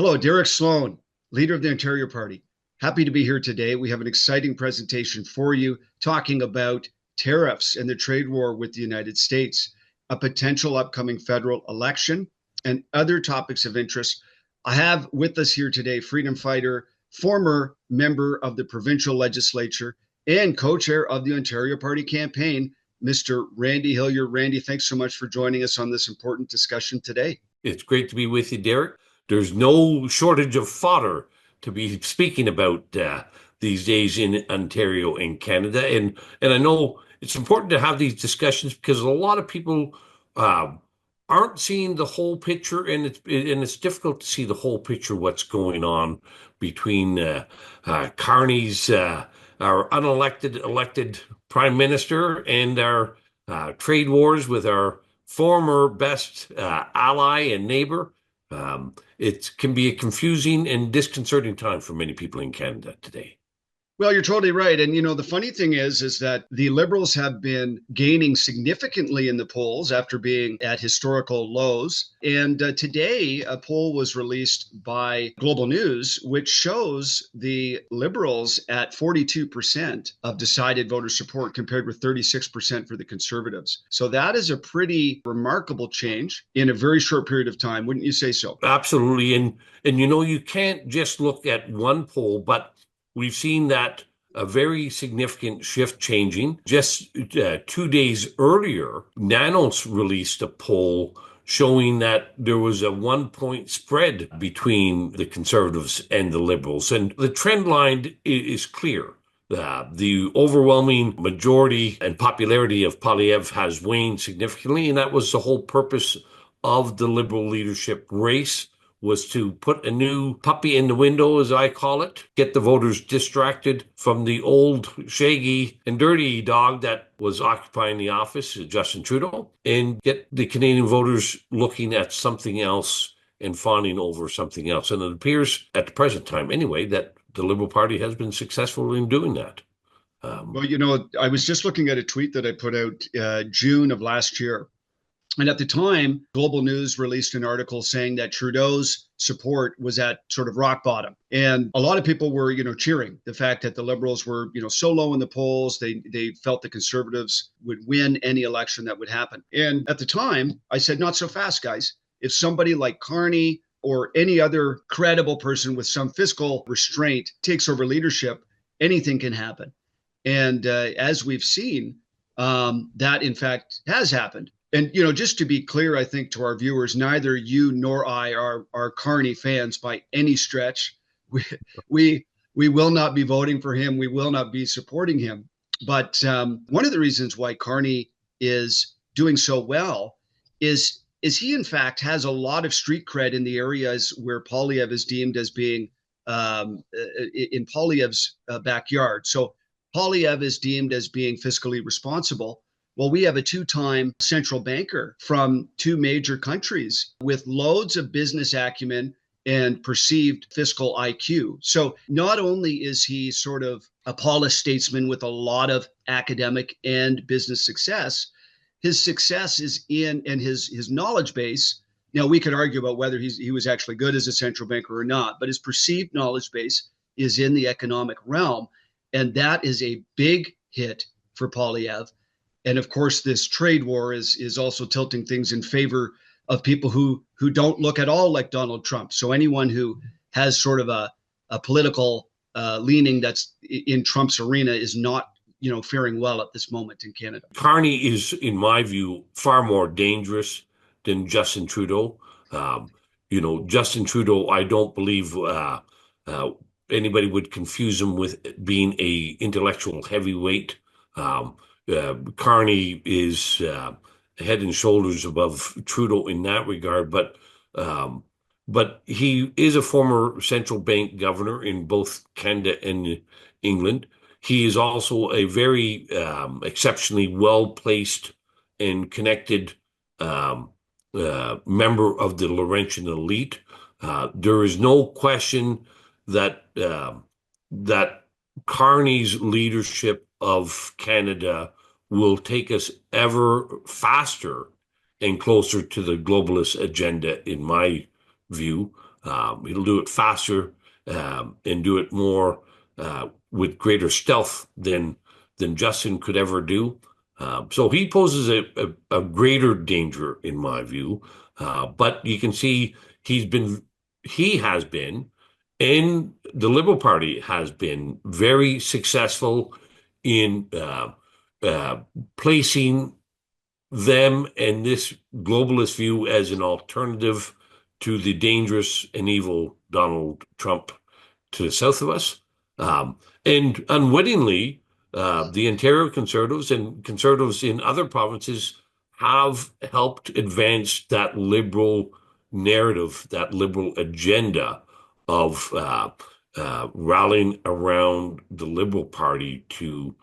Hello, Derek Sloan, leader of the Ontario Party. Happy to be here today. We have an exciting presentation for you talking about tariffs and the trade war with the United States, a potential upcoming federal election, and other topics of interest. I have with us here today freedom fighter, former member of the provincial legislature, and co-chair of the Ontario Party campaign, Mr. Randy Hillier. Randy, thanks so much for joining us on this important discussion today. It's great to be with you, Derek. There's no shortage of fodder to be speaking about these days in Ontario and Canada. And I know it's important to have these discussions because a lot of people aren't seeing the whole picture, and it's difficult to see the whole picture, what's going on between Carney's our unelected elected prime minister and our trade wars with our former best ally and neighbor. It can be a confusing and disconcerting time for many people in Canada today. Well, you're totally right. And, the funny thing is that the Liberals have been gaining significantly in the polls after being at historical lows. And today, a poll was released by Global News, which shows the Liberals at 42% of decided voter support compared with 36% for the Conservatives. So that is a pretty remarkable change in a very short period of time. Wouldn't you say so? Absolutely. And you can't just look at one poll, but we've seen that a very significant shift changing. Just 2 days earlier, Nanos released a poll showing that there was a 1 point spread between the Conservatives and the Liberals. And the trend line is clear. The overwhelming majority and popularity of Poilievre has waned significantly, and that was the whole purpose of the Liberal leadership race, was to put a new puppy in the window, as I call it, get the voters distracted from the old, shaggy, and dirty dog that was occupying the office, Justin Trudeau, and get the Canadian voters looking at something else and fawning over something else. And it appears, at the present time anyway, that the Liberal Party has been successful in doing that. Well, I was just looking at a tweet that I put out June of last year. And at the time, Global News released an article saying that Trudeau's support was at sort of rock bottom. And a lot of people were, cheering the fact that the Liberals were, so low in the polls. They felt the Conservatives would win any election that would happen. And at the time, I said, not so fast, guys. If somebody like Carney or any other credible person with some fiscal restraint takes over leadership, anything can happen. And as we've seen, that in fact has happened. And, just to be clear, I think to our viewers, neither you nor I are Carney fans by any stretch. We will not be voting for him. We will not be supporting him. But one of the reasons why Carney is doing so well is he, in fact, has a lot of street cred in the areas where Poilievre is deemed as being in Poilievre's backyard. So Poilievre is deemed as being fiscally responsible. Well, we have a two-time central banker from two major countries with loads of business acumen and perceived fiscal IQ. So not only is he sort of a polished statesman with a lot of academic and business success, his success is in, and his knowledge base. Now, we could argue about whether he was actually good as a central banker or not, but his perceived knowledge base is in the economic realm. And that is a big hit for Poilievre. And of course, this trade war is also tilting things in favor of people who don't look at all like Donald Trump. So anyone who has sort of a political leaning that's in Trump's arena is not, faring well at this moment in Canada. Carney is, in my view, far more dangerous than Justin Trudeau. Justin Trudeau, I don't believe anybody would confuse him with being a intellectual heavyweight. Carney is head and shoulders above Trudeau in that regard, but he is a former central bank governor in both Canada and England. He is also a very exceptionally well-placed and connected member of the Laurentian elite. There is no question that Carney's leadership of Canada will take us ever faster and closer to the globalist agenda, in my view. He'll do it faster and do it more with greater stealth than Justin could ever do. So he poses a greater danger in my view. But you can see he's been he has been, and the Liberal Party has been very successful in uh, placing them and this globalist view as an alternative to the dangerous and evil Donald Trump to the south of us. And unwittingly, the Ontario Conservatives and Conservatives in other provinces have helped advance that liberal narrative, that liberal agenda of rallying around the Liberal Party to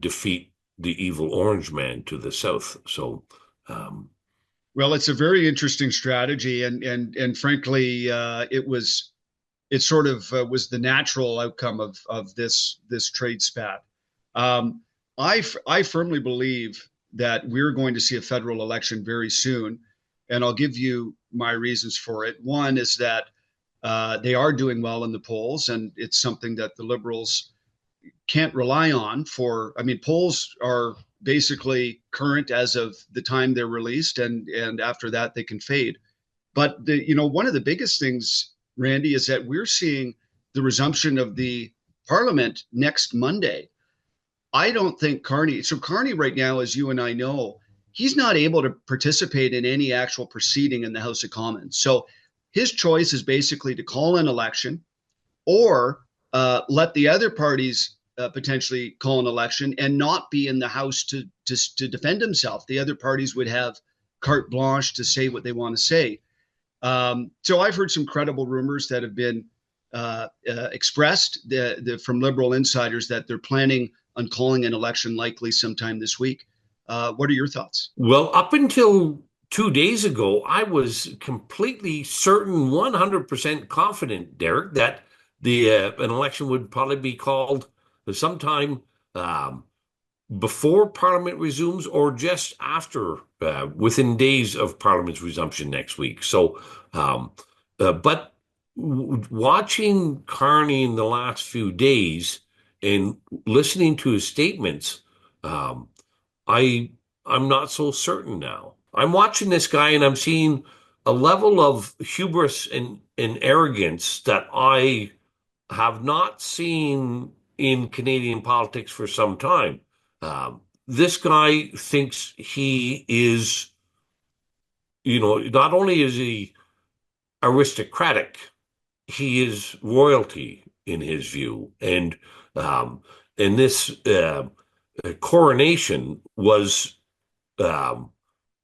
defeat the evil Orange Man to the south. So, Well, it's a very interesting strategy, and frankly, it sort of was the natural outcome of this trade spat. Um, I firmly believe that we're going to see a federal election very soon, and I'll give you my reasons for it. One is that they are doing well in the polls, and it's something that the Liberals can't rely on for. I mean, polls are basically current as of the time they're released, and after that they can fade. But one of the biggest things, Randy, is that we're seeing the resumption of the parliament next Monday. I don't think Carney, so Carney right now, as you and I know, he's not able to participate in any actual proceeding in the House of Commons. So his choice is basically to call an election or let the other parties potentially call an election and not be in the House to defend himself. The other parties would have carte blanche to say what they want to say. So I've heard some credible rumors that have been expressed from Liberal insiders that they're planning on calling an election likely sometime this week. What are your thoughts? well, up until 2 days ago, I was completely certain, 100% confident, Derek, that the an election would probably be called sometime um, before Parliament resumes or just after, within days of Parliament's resumption next week. So, but watching Carney in the last few days and listening to his statements, um, I I'm not so certain now. I'm watching this guy and I'm seeing a level of hubris and arrogance that I have not seen in Canadian politics for some time. This guy thinks he is, not only is he aristocratic, he is royalty in his view, um, and this coronation um,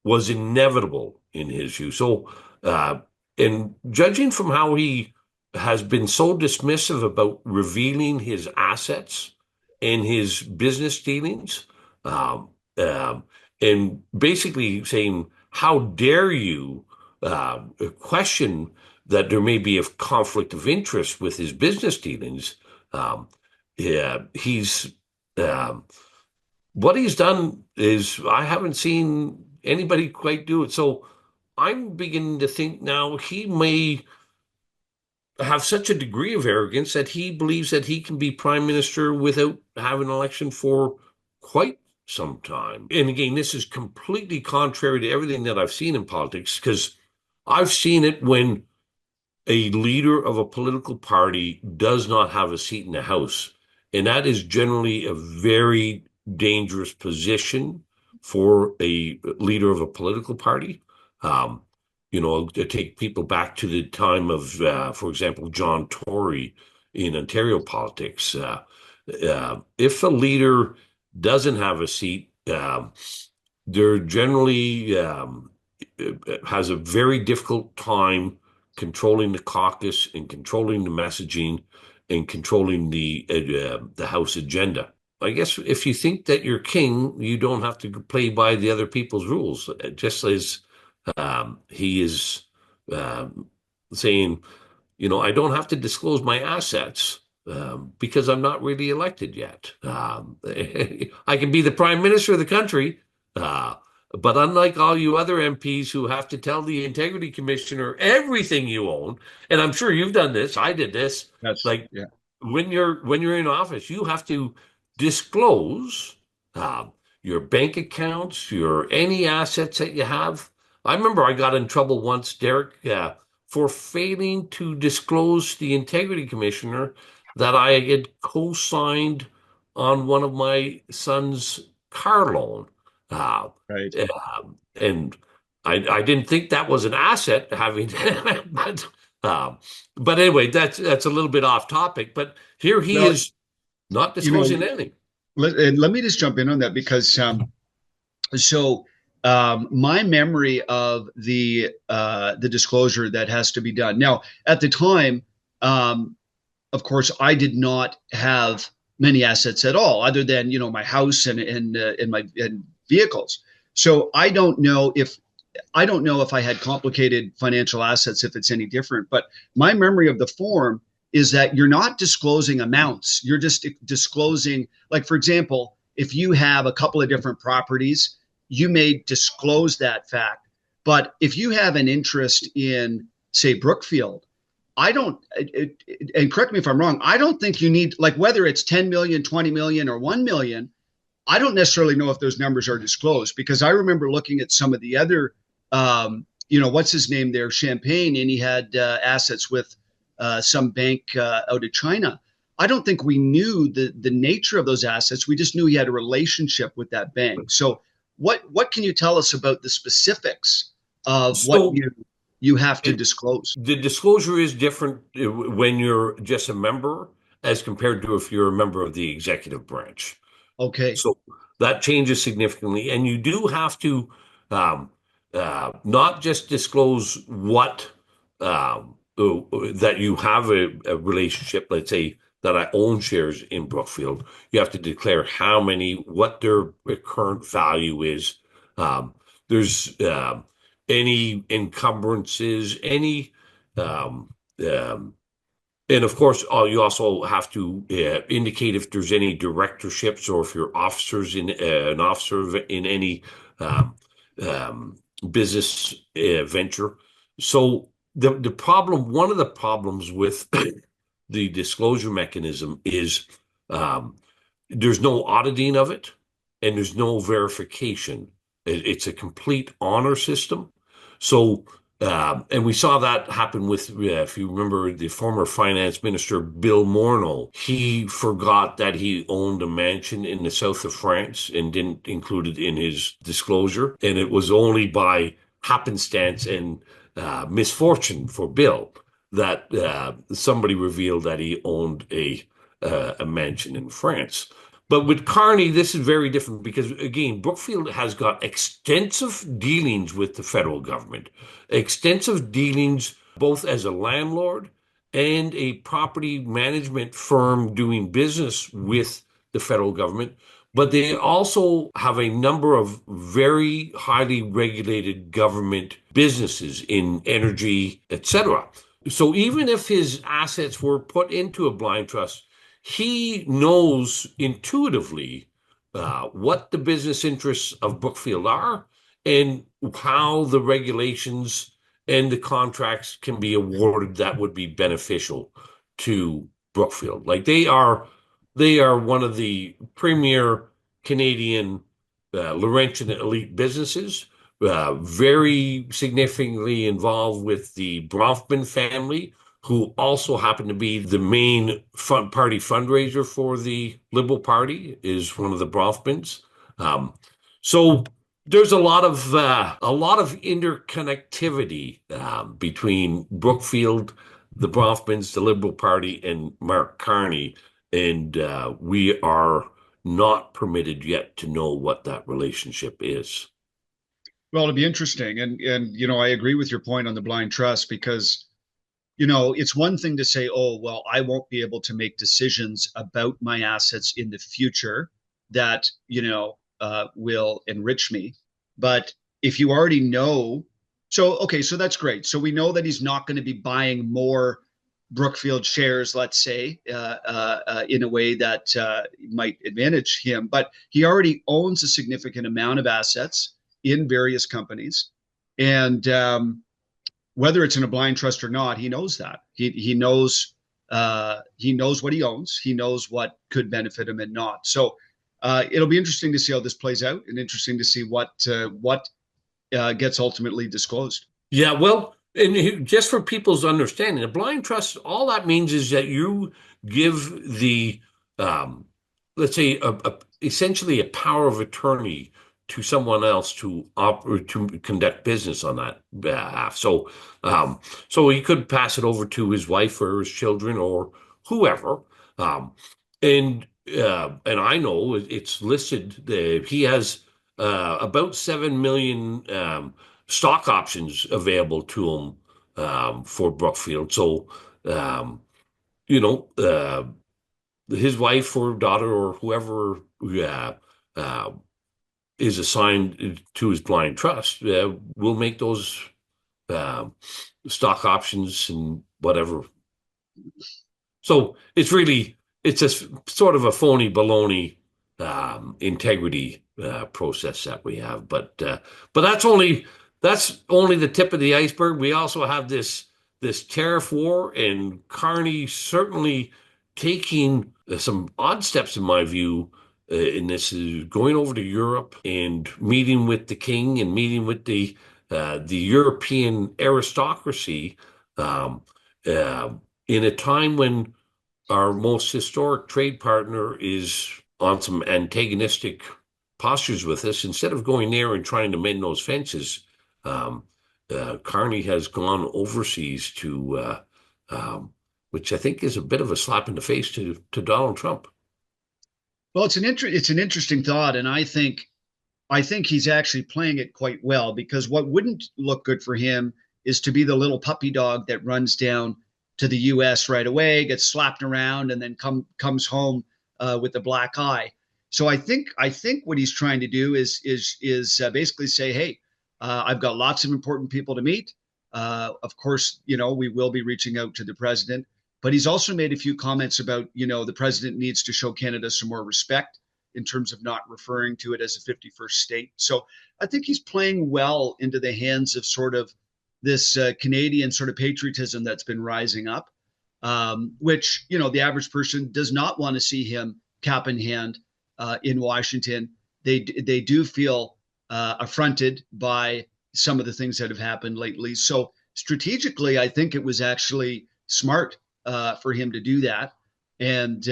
was inevitable in his view. So, and judging from how he has been so dismissive about revealing his assets and his business dealings, um, um, and basically saying, "How dare you question that there may be a conflict of interest with his business dealings?" Yeah, um, what he's done is I haven't seen anybody quite do it. So I'm beginning to think now he may have such a degree of arrogance that he believes that he can be prime minister without having an election for quite some time. And again, this is completely contrary to everything that I've seen in politics because I've seen it when a leader of a political party does not have a seat in the House. And that is generally a very dangerous position for a leader of a political party. Um, to take people back to the time of, for example, John Tory in Ontario politics. If a leader doesn't have a seat, they're generally has a very difficult time controlling the caucus and controlling the messaging and controlling the House agenda. I guess if you think that you're king, you don't have to play by the other people's rules. Just as he is saying, I don't have to disclose my assets because I'm not really elected yet. I can be the prime minister of the country, But unlike all you other MPs who have to tell the integrity commissioner everything you own, and I'm sure you've done this, I did this, That's like yeah, when you're in office, you have to disclose uh, your bank accounts, your any assets that you have. I remember I got in trouble once, Derek, for failing to disclose to the integrity commissioner that I had co-signed on one of my son's car loan. Uh, right. and I didn't think that was an asset having, but but anyway, that's a little bit off topic. But here he Well, is not you know, disclosing anything. let me just jump in on that because so my memory of the disclosure that has to be done now at the time, um, of course, I did not have many assets at all, other than my house and my and vehicles. So I don't know if I had complicated financial assets, if it's any different. But my memory of the form is that you're not disclosing amounts. You're just disclosing, like, for example, if you have a couple of different properties, you may disclose that fact. But if you have an interest in, say, Brookfield, I don't, and correct me if I'm wrong, I don't think you need, like, whether it's 10 million, 20 million, or 1 million, I don't necessarily know if those numbers are disclosed because I remember looking at some of the other, what's his name there, Champagne, and he had assets with some bank out of China. I don't think we knew the nature of those assets. We just knew he had a relationship with that bank. So, what can you tell us about the specifics of what So you have to it, disclose? the disclosure is different when you're just a member as compared to if you're a member of the executive branch. Okay, So that changes significantly, and you do have to um, not just disclose what that you have a relationship. Let's say that I own shares in Brookfield. You have to declare how many, what their current value is. Um, there's any encumbrances, any um, um, and of course, you also have to indicate if there's any directorships or if you're officers in an officer in any um, um, business venture. So the problem, one of the problems with the disclosure mechanism is um, there's no auditing of it and there's no verification. It's a complete honor system. So, and we saw that happen with, if you remember, the former finance minister, Bill Morneau. He forgot that he owned a mansion in the south of France and didn't include it in his disclosure. And it was only by happenstance and misfortune for Bill that somebody revealed that he owned a mansion in France. But with Carney, this is very different because, again, Brookfield has got extensive dealings with the federal government, extensive dealings both as a landlord and a property management firm doing business with the federal government. But they also have a number of very highly regulated government businesses in energy, etc. So even if his assets were put into a blind trust, he knows intuitively what the business interests of Brookfield are and how the regulations and the contracts can be awarded that would be beneficial to Brookfield. Like they are one of the premier Canadian Laurentian elite businesses, very significantly involved with the Bronfman family, who also happen to be the main party fundraiser for the Liberal Party, is one of the Bronfmans. Um, so there's a lot of interconnectivity between Brookfield, the Bronfmans, the Liberal Party, and Mark Carney, and we are not permitted yet to know what that relationship is. well, it'll be interesting, and I agree with your point on the blind trust because it's one thing to say, oh, well, I won't be able to make decisions about my assets in the future that, will enrich me. But if you already know, so, okay, so that's great. So we know that he's not going to be buying more Brookfield shares, let's say, in a way that might advantage him. But he already owns a significant amount of assets in various companies. And whether it's in a blind trust or not, he knows that. He knows what he owns. He knows what could benefit him and not. So it'll be interesting to see how this plays out, and interesting to see what gets ultimately disclosed. Yeah, well, and just for people's understanding, a blind trust, all that means is that you give the, um, let's say, essentially a power of attorney to someone else to to conduct business on that behalf. So he could pass it over to his wife or his children or whoever. Um, and I know it's listed. He has about 7 million. Stock options available to him for Brookfield. So, um, you know, his wife or daughter or whoever uh, is assigned to his blind trust will make those uh, stock options and whatever. So it's a sort of a phony baloney integrity process that we have. But that's only the tip of the iceberg. We also have this tariff war, and Carney certainly taking some odd steps, in my view, in this is going over to Europe and meeting with the king and meeting with the European aristocracy um, uh, in a time when our most historic trade partner is on some antagonistic postures with us. Instead of going there and trying to mend those fences, um, Carney has gone overseas to, which I think is a bit of a slap in the face to Donald Trump. Well, it's an interesting thought, and I think he's actually playing it quite well, because what wouldn't look good for him is to be the little puppy dog that runs down to the U.S. right away, gets slapped around, and then comes home with a black eye. So I think what he's trying to do is basically say, hey, I've got lots of important people to meet. Of course, we will be reaching out to the president, but he's also made a few comments about, the president needs to show Canada some more respect in terms of not referring to it as a 51st state. So I think he's playing well into the hands of sort of this Canadian sort of patriotism that's been rising up, which, the average person does not want to see him cap in hand in Washington. They do feel affronted by some of the things that have happened lately. So strategically, I think it was actually smart for him to do that. And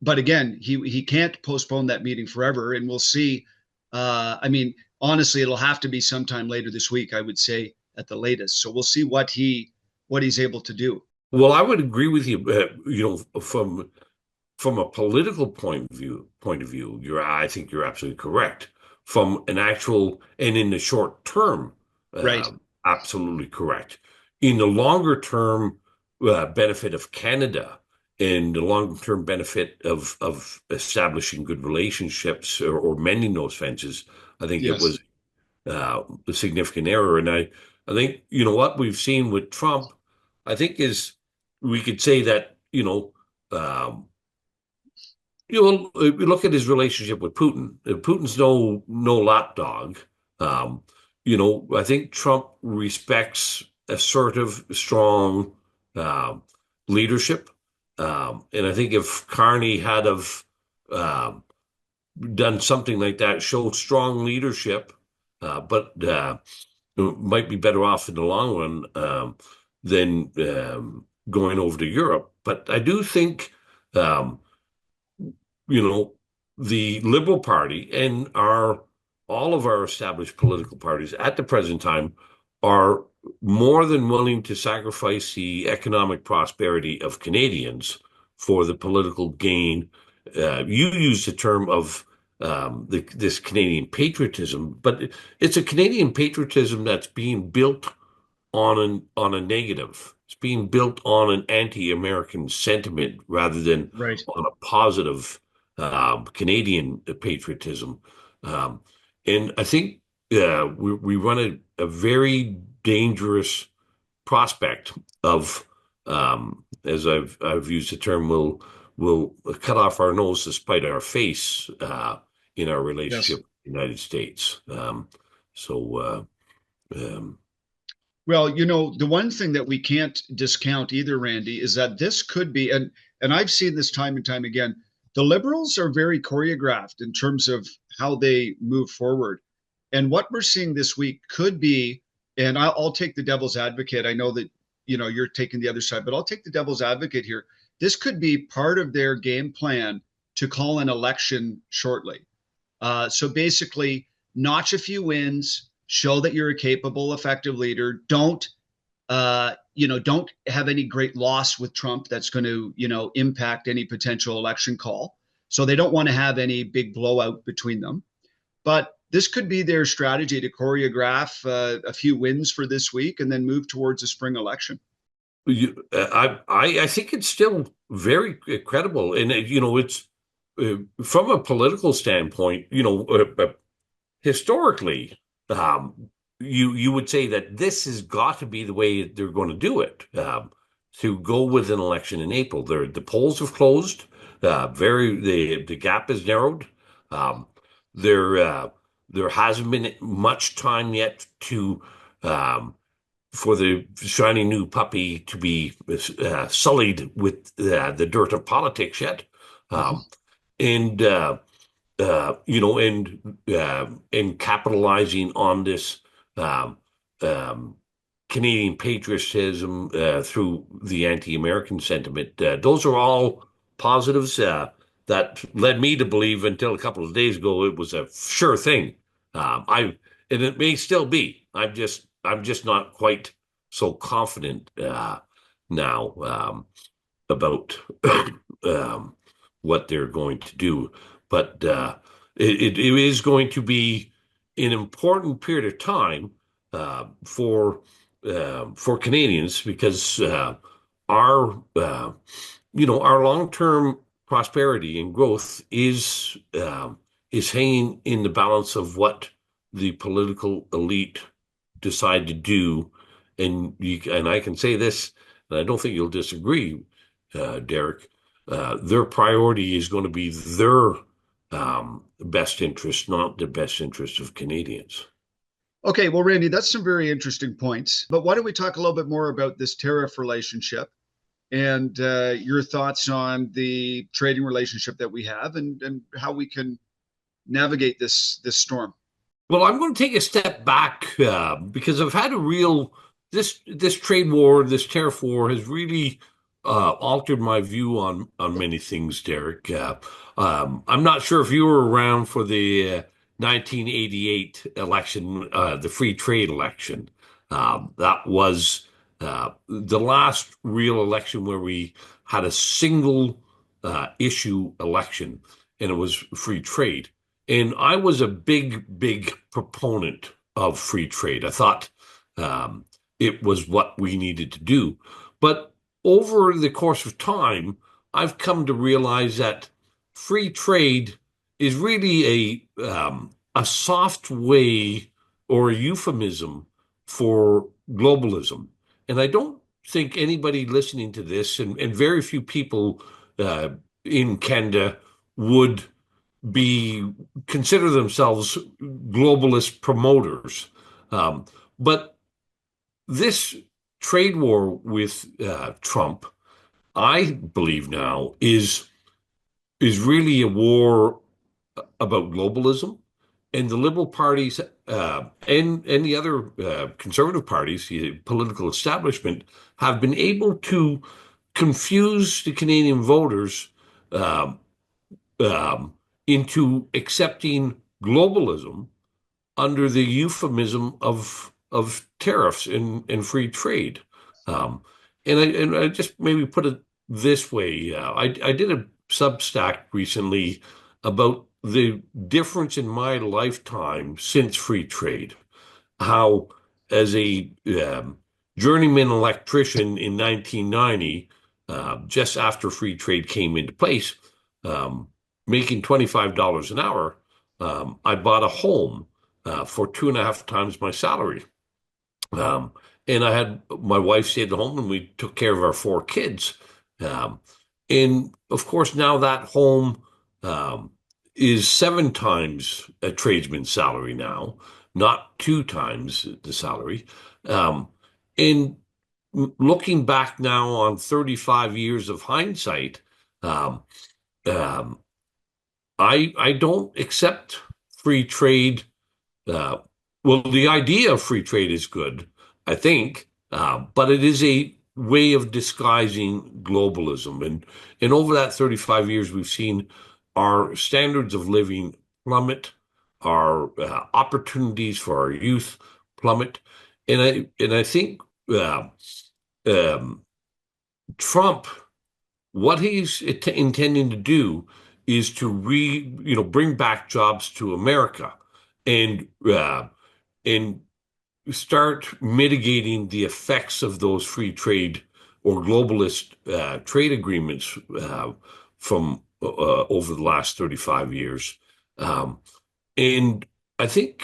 but again, he can't postpone that meeting forever, and we'll see. I mean, honestly, it'll have to be sometime later this week, I would say, at the latest. So we'll see what he's able to do. Well, I would agree with you. From a political point of view, I think you're absolutely correct. From an actual and in the short term, Right. absolutely correct. In the longer term benefit of Canada and the long term benefit of establishing good relationships or mending those fences, I think it Yes. was a significant error. And I think, what we've seen with Trump, I think is we could say that, um, we look at his relationship with Putin. Putin's no lapdog. Um, I think Trump respects assertive, strong leadership. And I think if Carney had have um, done something like that, showed strong leadership, but might be better off in the long run than going over to Europe. But I do think, you know, the Liberal Party and all of our established political parties at the present time are more than willing to sacrifice the economic prosperity of Canadians for the political gain. You used the term of this Canadian patriotism, but it's a Canadian patriotism that's being built on a negative. It's being built on an anti-American sentiment rather than Right. on a positive Canadian patriotism. Um, and I think we run a very dangerous prospect of, as I've used the term, we'll cut off our nose to spite our face in our Yes. relationship with the United States. So, um, Well, the one thing that we can't discount either, Randy, is that this could be, and I've seen this time and time again, the liberals are very choreographed in terms of how they move forward. And what we're seeing this week could be, and I'll take the devil's advocate. I know that you're taking the other side, but I'll take the devil's advocate here. This could be part of their game plan to call an election shortly. So basically, notch a few wins, show that you're a capable, effective leader. Don't have any great loss with Trump that's going to, impact any potential election call. So they don't want to have any big blowout between them. But this could be their strategy to choreograph a few wins for this week and then move towards a spring election. I think it's still very credible, and it's from a political standpoint. Historically, you would say that this has got to be the way they're going to do it. To go with an election in April, the polls have closed. The gap is narrowed. Um, there hasn't been much time yet to for the shiny new puppy to be sullied with the dirt of politics yet. Um, and and capitalizing on this um, um, Canadian patriotism through the anti-American sentiment. Those are all positives that led me to believe until a couple of days ago it was a sure thing. And it may still be. I'm just not quite so confident now about um, what they're going to do. But it is going to be an important period of time for Canadians because our long-term prosperity and growth is hanging in the balance of what the political elite decide to do. And I can say this, and I don't think you'll disagree, Derek. Their priority is going to be their best interest, not the best interest of Canadians. Okay, well, Randy, that's some very interesting points. But why don't we talk a little bit more about this tariff relationship and your thoughts on the trading relationship that we have and how we can navigate this storm? Well, I'm going to take a step back because I've had a real this trade war, this tariff war, has really altered my view on many things, Derek. I'm not sure if you were around for the 1988 election, the free trade election. That was the last real election where we had a single issue election, and it was free trade. And I was a big, big proponent of free trade. I thought it was what we needed to do. But over the course of time, I've come to realize that free trade is really a soft way or a euphemism for globalism. And I don't think anybody listening to this, and very few people in Canada would be consider themselves globalist promoters. But this trade war with Trump, I believe now, is really a war about globalism, and the liberal parties and the other conservative parties, the political establishment, have been able to confuse the Canadian voters um, um, into accepting globalism under the euphemism of tariffs and free trade. Um, and I just maybe put it this way: I did a Substack recently about the difference in my lifetime since free trade. How, as a journeyman electrician in 1990, just after free trade came into place, um, making $25 an hour, I bought a home for 2.5 times my salary. Um, and I had my wife stayed at home and we took care of our 4 kids. Um, and of course, now that home is 7 times a tradesman's salary now. not two times the salary. And looking back now on 35 years of hindsight, um, um, I don't accept free trade. Uh, well, the idea of free trade is good, I think, but it is a way of disguising globalism. And over that 35 years, we've seen our standards of living plummet, our opportunities for our youth plummet, and I think um, Trump, what he's intending to do is to bring back jobs to America and and start mitigating the effects of those free trade or globalist trade agreements from over the last 35 years. Um, and I think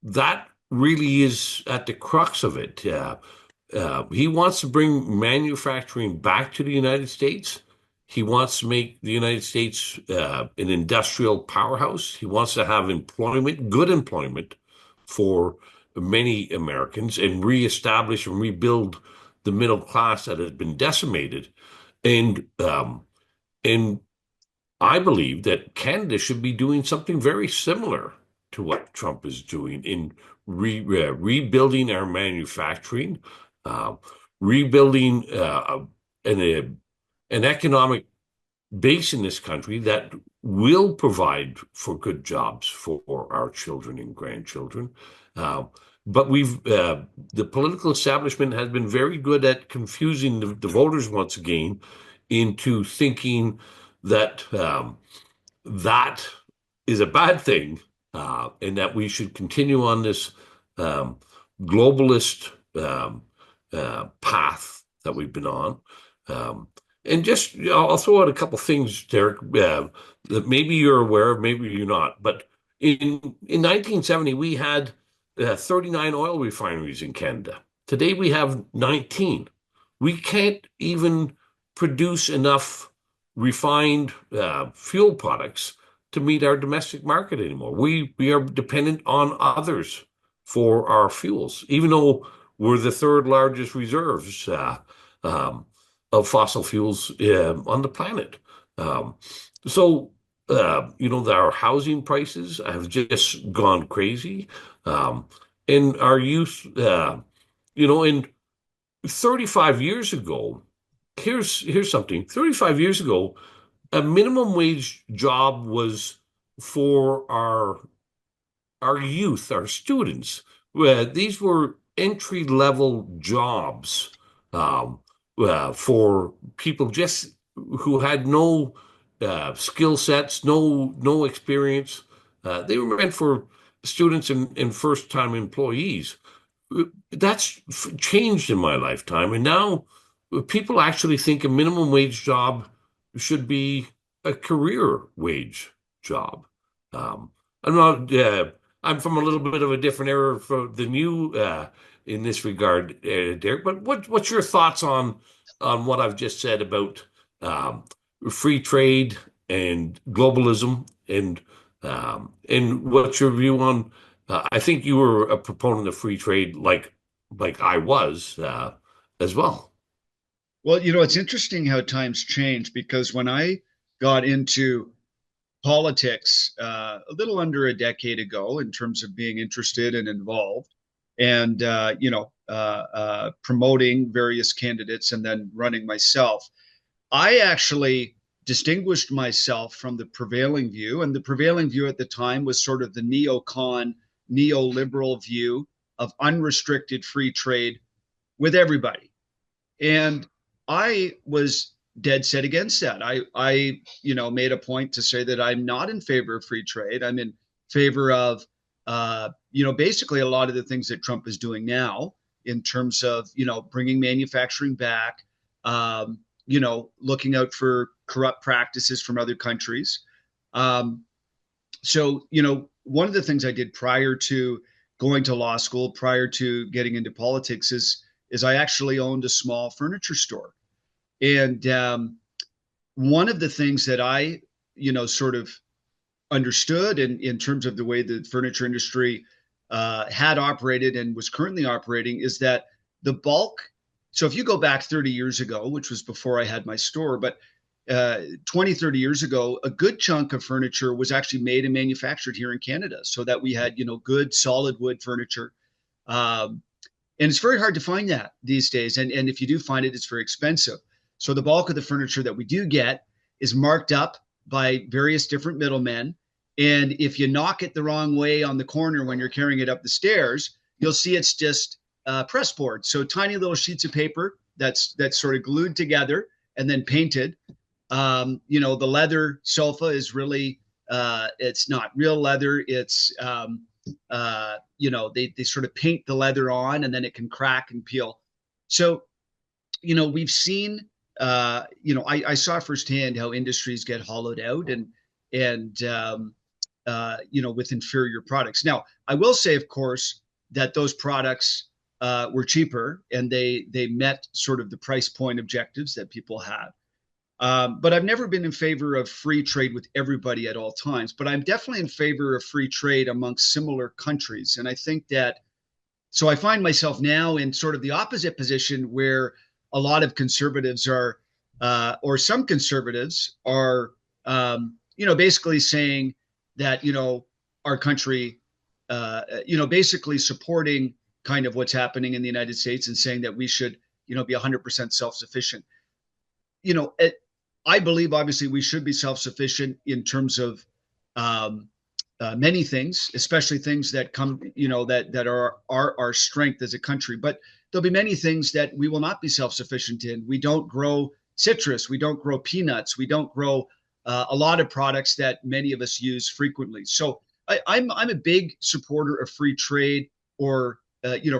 that really is at the crux of it. He wants to bring manufacturing back to the United States. He wants to make the United States an industrial powerhouse. He wants to have employment, good employment for many Americans and reestablish and rebuild the middle class that has been decimated. And I believe that Canada should be doing something very similar to what Trump is doing in rebuilding our manufacturing, uh, rebuilding an, an economic base in this country that will provide for good jobs for our children and grandchildren. Uh, but the political establishment has been very good at confusing the voters once again into thinking that that is a bad thing, and that we should continue on this um, globalist path that we've been on. Um, and just, I'll throw out a couple things, Derek, that maybe you're aware of, maybe you're not. But in 1970, we had 39 oil refineries in Canada. Today, we have 19. We can't even produce enough refined fuel products to meet our domestic market anymore. We are dependent on others for our fuels, even though we're the third largest reserves um, of fossil fuels on the planet. Um, our housing prices have just gone crazy, and our youth, in 35 years ago, here's something. 35 years ago, a minimum wage job was for our youth, our students. These were entry level jobs um, for people just who had no skill sets, no experience. They were meant for students and first time employees. That's changed in my lifetime, and now people actually think a minimum wage job should be a career wage job. Um, I'm not. I'm from a little bit of a different era than you in this regard, Derek. But what's your thoughts on what I've just said about um, free trade and globalism, and what's your view on? I think you were a proponent of free trade, like I was as well. Well, it's interesting how times change because when I got into politics a little under a decade ago, in terms of being interested and involved, and promoting various candidates and then running myself, I actually distinguished myself from the prevailing view. And the prevailing view at the time was sort of the neocon, neoliberal view of unrestricted free trade with everybody. And I was dead set against that. I made a point to say that I'm not in favor of free trade. I'm in favor of, basically a lot of the things that Trump is doing now in terms of, bringing manufacturing back, looking out for corrupt practices from other countries. So, one of the things I did prior to going to law school, prior to getting into politics, is I actually owned a small furniture store. And one of the things that I, sort of understood, and in terms of the way the furniture industry had operated and was currently operating, is that the bulk. So if you go back 30 years ago, which was before I had my store, but 20, 30 years ago, a good chunk of furniture was actually made and manufactured here in Canada, so that we had, good solid wood furniture. Um, and it's very hard to find that these days. And if you do find it, it's very expensive. So the bulk of the furniture that we do get is marked up by various different middlemen. And if you knock it the wrong way on the corner when you're carrying it up the stairs, you'll see it's just press board. So tiny little sheets of paper that's sort of glued together and then painted. The leather sofa is really, it's not real leather. It's, they sort of paint the leather on, and then it can crack and peel. So, we've seen, I saw firsthand how industries get hollowed out and with inferior products. Now, I will say, of course, that those products were cheaper, and they met sort of the price point objectives that people had. But I've never been in favor of free trade with everybody at all times. But I'm definitely in favor of free trade amongst similar countries. And I think that, so I find myself now in sort of the opposite position, where a lot of conservatives are, or some conservatives are, basically saying that, our country, basically supporting kind of what's happening in the United States, and saying that we should, be 100% self-sufficient. I believe, obviously, we should be self-sufficient in terms of many things, especially things that come, that are our strength as a country. But there'll be many things that we will not be self-sufficient in. We don't grow citrus. We don't grow peanuts. We don't grow a lot of products that many of us use frequently. So I'm a big supporter of free trade, or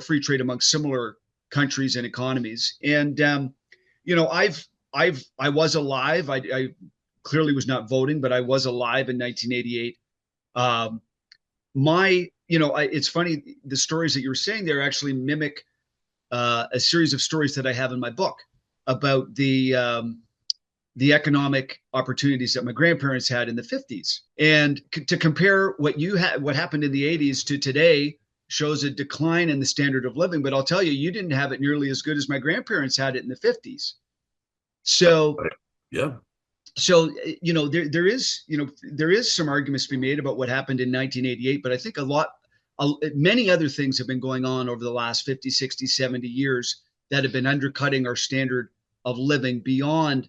free trade amongst similar countries and economies. And I was alive. I clearly was not voting, but I was alive in 1988. It's funny, the stories that you were saying there actually mimic a series of stories that I have in my book about the economic opportunities that my grandparents had in the 50s. And to compare what happened in the 80s to today shows a decline in the standard of living. But I'll tell you, you didn't have it nearly as good as my grandparents had it in the 50s. So, yeah. So, there is some arguments to be made about what happened in 1988, but I think many other things have been going on over the last 50, 60, 70 years that have been undercutting our standard of living beyond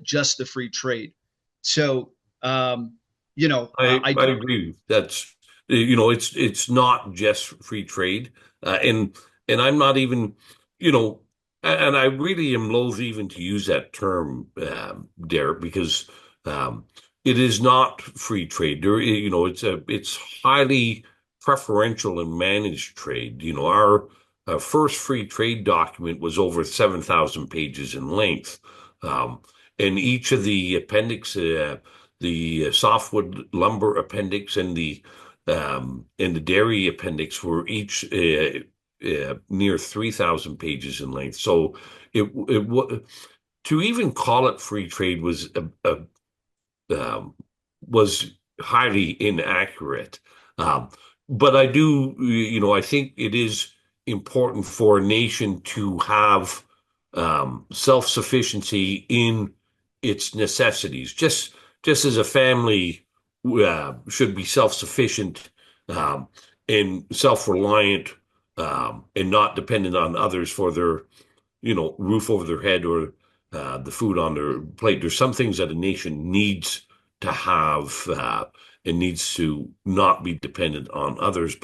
just the free trade. So, I agree. That's, it's not just free trade. And I'm not even, and I really am loath even to use that term, Derek, because it is not free trade. It's highly preferential and managed trade. Our first free trade document was over 7,000 pages in length, and each of the appendix, the softwood lumber appendix and the dairy appendix, were each near 3,000 pages in length. So to even call it free trade was highly inaccurate. But I do, I think it is important for a nation to have self-sufficiency in its necessities, just as a family should be self-sufficient and self-reliant, and not dependent on others for their, roof over their head or the food on their plate. There's some things that a nation needs to have and needs to not be dependent on others.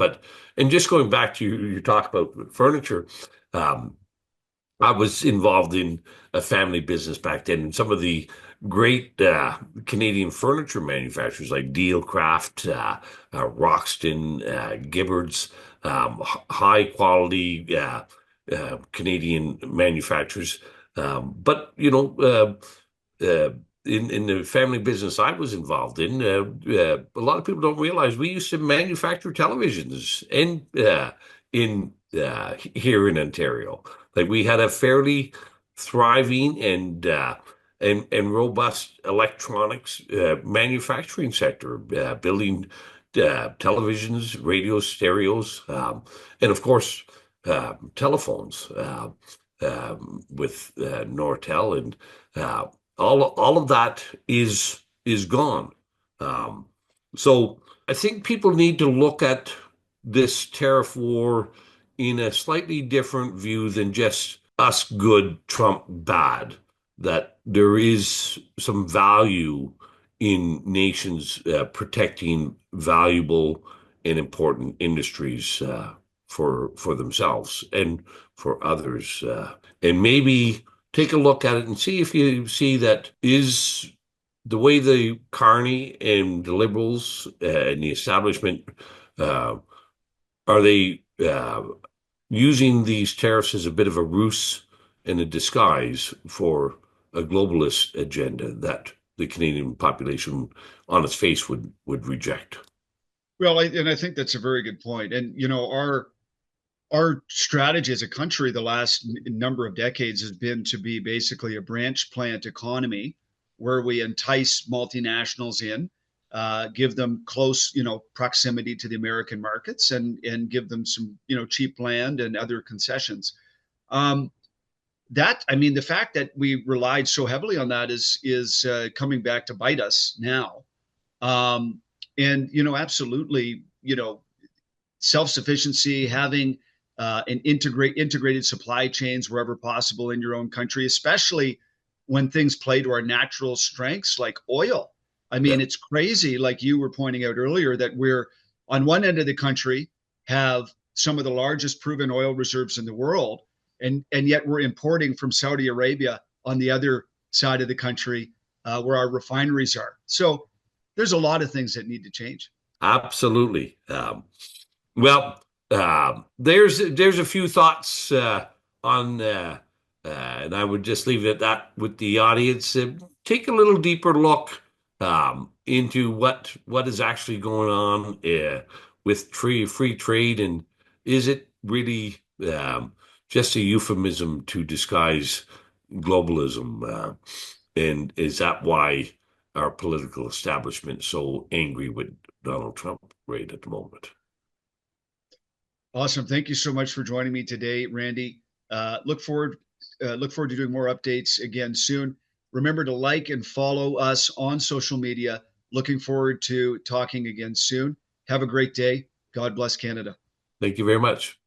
And just going back to your talk about furniture, I was involved in a family business back then, and some of the great Canadian furniture manufacturers like Dealcraft, Roxton, Gibbards, high quality Canadian manufacturers. But in the family business I was involved in, a lot of people don't realize we used to manufacture televisions here in Ontario. Like, we had a fairly thriving and and robust electronics manufacturing sector, building televisions, radios, stereos, and of course telephones with Nortel, and all of that is gone. Um, so I think people need to look at this tariff war in a slightly different view than just us good, Trump bad. That there is some value in nations protecting valuable and important industries for themselves and for others, and maybe take a look at it and see if you see that is the way the Carney and the liberals and the establishment uh, are they using these tariffs as a bit of a ruse and a disguise for a globalist agenda that the Canadian population on its face would reject? Well, and I think that's a very good point. And our strategy as a country the last number of decades has been to be basically a branch plant economy where we entice multinationals in, give them close, proximity to the American markets, and give them some, cheap land and other concessions. Um, that I mean, the fact that we relied so heavily on that is coming back to bite us now. Um, and absolutely, self-sufficiency, having an integrated supply chains wherever possible in your own country, especially when things play to our natural strengths like oil. I Yeah. mean, it's crazy, like you were pointing out earlier, that we're on one end of the country have some of the largest proven oil reserves in the world, and yet we're importing from Saudi Arabia on the other side of the country, where our refineries are. So there's a lot of things that need to change. Absolutely. Well, there's a few thoughts on, and I would just leave it at that with the audience. Take a little deeper look into what is actually going on with free trade, and is it really just a euphemism to disguise globalism? And is that why our political establishment is so angry with Donald Trump right at the moment? Awesome. Thank you so much for joining me today, Randy. Look forward to doing more updates again soon. Remember to like and follow us on social media. Looking forward to talking again soon. Have a great day. God bless Canada. Thank you very much.